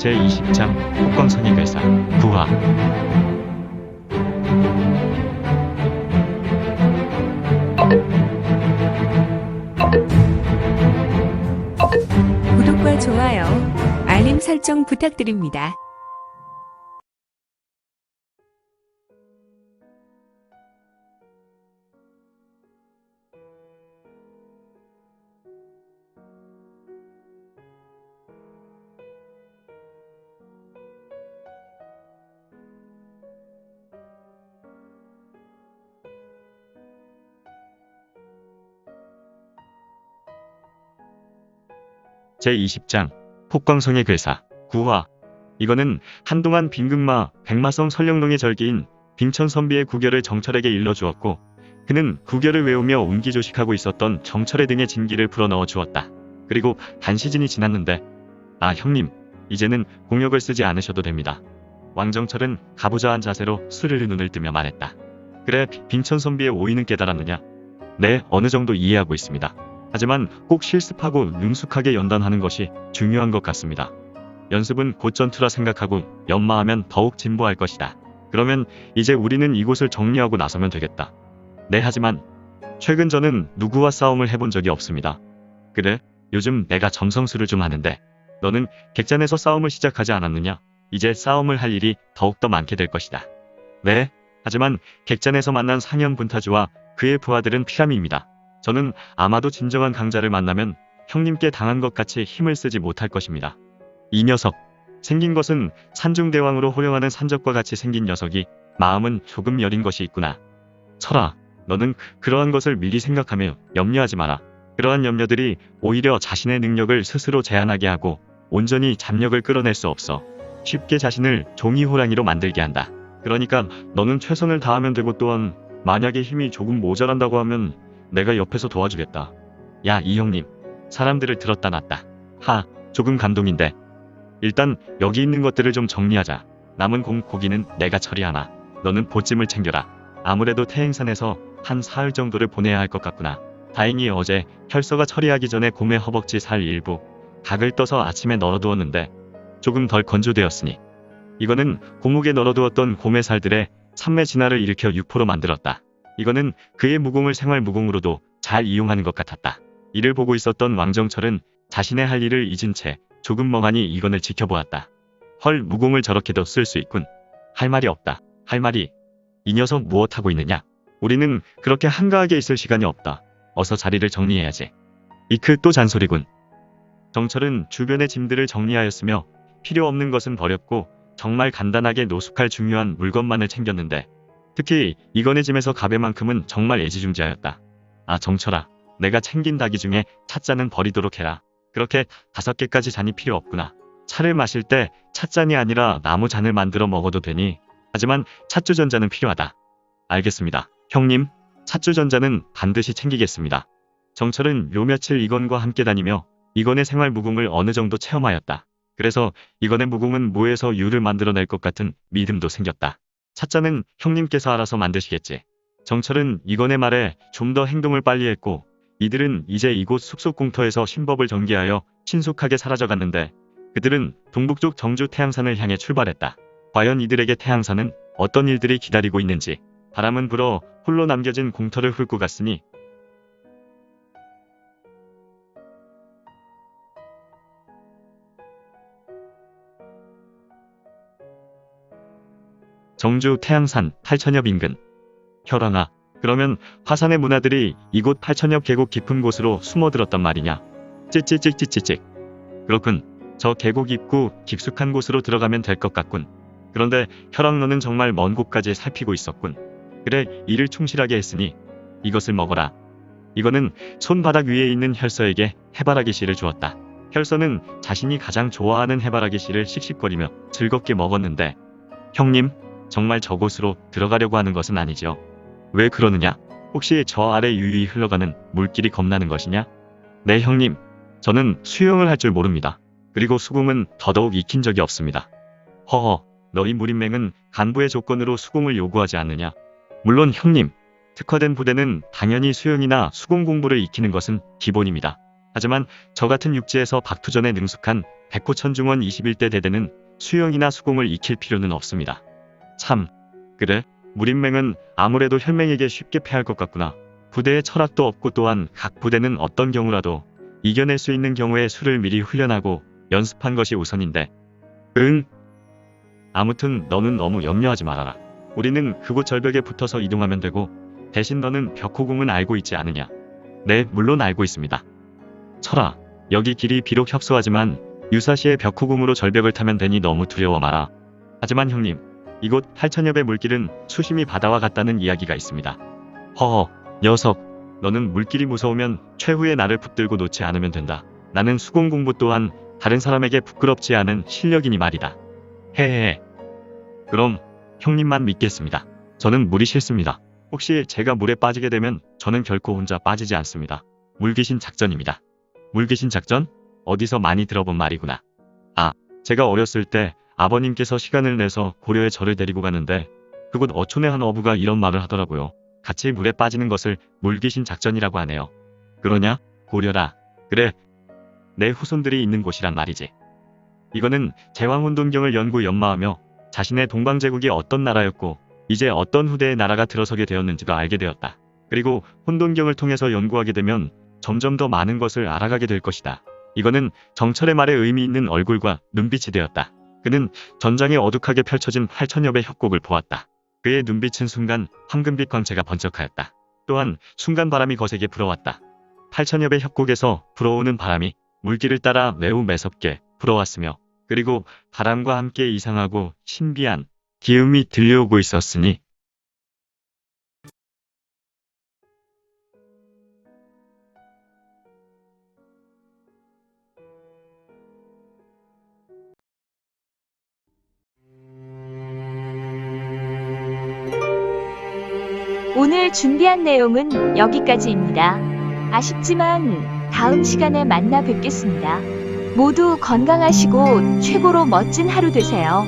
제20장 폭광선익의사 9화. 구독과 좋아요, 알림 설정 부탁드립니다. 제20장 폭광성의 괴사 9화. 이거는 한동안 빈극마 백마성 설령동의 절기인 빙천선비의 구결을 정철에게 일러주었고, 그는 구결을 외우며 운기조식하고 있었던 정철의 등에 진기를 불어넣어 주었다. 그리고 단시즌이 지났는데, 아 형님, 이제는 공역을 쓰지 않으셔도 됩니다. 왕정철은 가부좌한 자세로 스르르 눈을 뜨며 말했다. 그래, 빙천선비의 오인은 깨달았느냐? 네, 어느 정도 이해하고 있습니다. 하지만 꼭 실습하고 능숙하게 연단하는 것이 중요한 것 같습니다. 연습은 곧 전투라 생각하고 연마하면 더욱 진보할 것이다. 그러면 이제 우리는 이곳을 정리하고 나서면 되겠다. 네, 하지만 최근 저는 누구와 싸움을 해본 적이 없습니다. 그래, 요즘 내가 점성술을 좀 하는데 너는 객잔에서 싸움을 시작하지 않았느냐? 이제 싸움을 할 일이 더욱더 많게 될 것이다. 네, 하지만 객잔에서 만난 상현 분타주와 그의 부하들은 피라미입니다. 저는 아마도 진정한 강자를 만나면 형님께 당한 것 같이 힘을 쓰지 못할 것입니다. 이 녀석, 생긴 것은 산중대왕으로 호령하는 산적과 같이 생긴 녀석이 마음은 조금 여린 것이 있구나. 철아, 너는 그러한 것을 미리 생각하며 염려하지 마라. 그러한 염려들이 오히려 자신의 능력을 스스로 제한하게 하고 온전히 잡력을 끌어낼 수 없어 쉽게 자신을 종이 호랑이로 만들게 한다. 그러니까 너는 최선을 다하면 되고, 또한 만약에 힘이 조금 모자란다고 하면 내가 옆에서 도와주겠다. 야, 이 형님, 사람들을 들었다 놨다. 조금 감동인데. 일단 여기 있는 것들을 좀 정리하자. 남은 고기는 내가 처리하나. 너는 보찜을 챙겨라. 아무래도 태행산에서 한 사흘 정도를 보내야 할 것 같구나. 다행히 어제 혈서가 처리하기 전에 곰의 허벅지 살 일부 닭을 떠서 아침에 널어두었는데 조금 덜 건조되었으니 이거는 고목에 널어두었던 곰의 살들에 산매 진화를 일으켜 유포로 만들었다. 이거는 그의 무공을 생활 무공으로도 잘 이용하는 것 같았다. 이를 보고 있었던 왕정철은 자신의 할 일을 잊은 채 조금 멍하니 이건을 지켜보았다. 헐, 무공을 저렇게도 쓸 수 있군. 할 말이 없다. 할 말이. 이 녀석 무엇하고 있느냐? 우리는 그렇게 한가하게 있을 시간이 없다. 어서 자리를 정리해야지. 이크, 또 잔소리군. 정철은 주변의 짐들을 정리하였으며 필요 없는 것은 버렸고 정말 간단하게 노숙할 중요한 물건만을 챙겼는데, 특히 이건의 짐에서 가베만큼은 정말 애지중지하였다. 아, 정철아, 내가 챙긴 닭이 중에 찻잔은 버리도록 해라. 그렇게 5개까지 잔이 필요 없구나. 차를 마실 때 찻잔이 아니라 나무 잔을 만들어 먹어도 되니, 하지만 찻주전자는 필요하다. 알겠습니다, 형님. 찻주전자는 반드시 챙기겠습니다. 정철은 요 며칠 이건과 함께 다니며 이건의 생활 무공을 어느 정도 체험하였다. 그래서 이건의 무공은 모에서 유를 만들어낼 것 같은 믿음도 생겼다. 찻잔은 형님께서 알아서 만드시겠지. 정철은 이건의 말에 좀 더 행동을 빨리 했고, 이들은 이제 이곳 숲속 공터에서 신법을 전개하여 신속하게 사라져갔는데, 그들은 동북쪽 정주 태양산을 향해 출발했다. 과연 이들에게 태양산은 어떤 일들이 기다리고 있는지. 바람은 불어 홀로 남겨진 공터를 훑고 갔으니 정주 태양산 8천엽 인근. 혈왕아, 그러면 화산의 문화들이 이곳 8천엽 계곡 깊은 곳으로 숨어들었단 말이냐? 찌찌찌찌찌찌. 그렇군. 저 계곡 입구 깊숙한 곳으로 들어가면 될 것 같군. 그런데 혈왕, 너는 정말 먼 곳까지 살피고 있었군. 그래, 일을 충실하게 했으니 이것을 먹어라. 이거는 손바닥 위에 있는 혈서에게 해바라기 씨를 주었다. 혈서는 자신이 가장 좋아하는 해바라기 씨를 씩씩거리며 즐겁게 먹었는데, 형님, 정말 저곳으로 들어가려고 하는 것은 아니죠? 왜 그러느냐? 혹시 저 아래 유유히 흘러가는 물길이 겁나는 것이냐? 네, 형님. 저는 수영을 할 줄 모릅니다. 그리고 수공은 더더욱 익힌 적이 없습니다. 허허, 너희 무림맹은 간부의 조건으로 수공을 요구하지 않느냐? 물론 형님. 특화된 부대는 당연히 수영이나 수공 공부를 익히는 것은 기본입니다. 하지만 저 같은 육지에서 박투전에 능숙한 백호천중원 21대 대대는 수영이나 수공을 익힐 필요는 없습니다. 참, 그래? 무림맹은 아무래도 혈맹에게 쉽게 패할 것 같구나. 부대에 철학도 없고 또한 각 부대는 어떤 경우라도 이겨낼 수 있는 경우에 수를 미리 훈련하고 연습한 것이 우선인데. 응. 아무튼 너는 너무 염려하지 말아라. 우리는 그곳 절벽에 붙어서 이동하면 되고 대신 너는 벽호궁은 알고 있지 않느냐? 네, 물론 알고 있습니다. 철아, 여기 길이 비록 협소하지만 유사시의 벽호궁으로 절벽을 타면 되니 너무 두려워 마라. 하지만 형님, 이곳 8천여 배 물길은 수심이 바다와 같다는 이야기가 있습니다. 허허, 녀석, 너는 물길이 무서우면 최후의 나를 붙들고 놓지 않으면 된다. 나는 수공 공부 또한 다른 사람에게 부끄럽지 않은 실력이니 말이다. 헤헤헤. 그럼 형님만 믿겠습니다. 저는 물이 싫습니다. 혹시 제가 물에 빠지게 되면 저는 결코 혼자 빠지지 않습니다. 물귀신 작전입니다. 물귀신 작전? 어디서 많이 들어본 말이구나. 아, 제가 어렸을 때 아버님께서 시간을 내서 고려에 저를 데리고 가는데 그곳 어촌의 한 어부가 이런 말을 하더라고요. 같이 물에 빠지는 것을 물귀신 작전이라고 하네요. 그러냐? 고려라. 그래. 내 후손들이 있는 곳이란 말이지. 이거는 제왕혼돈경을 연구 연마하며 자신의 동방제국이 어떤 나라였고 이제 어떤 후대의 나라가 들어서게 되었는지도 알게 되었다. 그리고 혼돈경을 통해서 연구하게 되면 점점 더 많은 것을 알아가게 될 것이다. 이거는 정철의 말에 의미 있는 얼굴과 눈빛이 되었다. 그는 전장에 어둑하게 펼쳐진 8천여 배 협곡을 보았다. 그의 눈빛은 순간 황금빛 광채가 번쩍하였다. 또한 순간 바람이 거세게 불어왔다. 8천여 배 협곡에서 불어오는 바람이 물길을 따라 매우 매섭게 불어왔으며 그리고 바람과 함께 이상하고 신비한 기음이 들려오고 있었으니 오늘 준비한 내용은 여기까지입니다. 아쉽지만 다음 시간에 만나 뵙겠습니다. 모두 건강하시고 최고로 멋진 하루 되세요.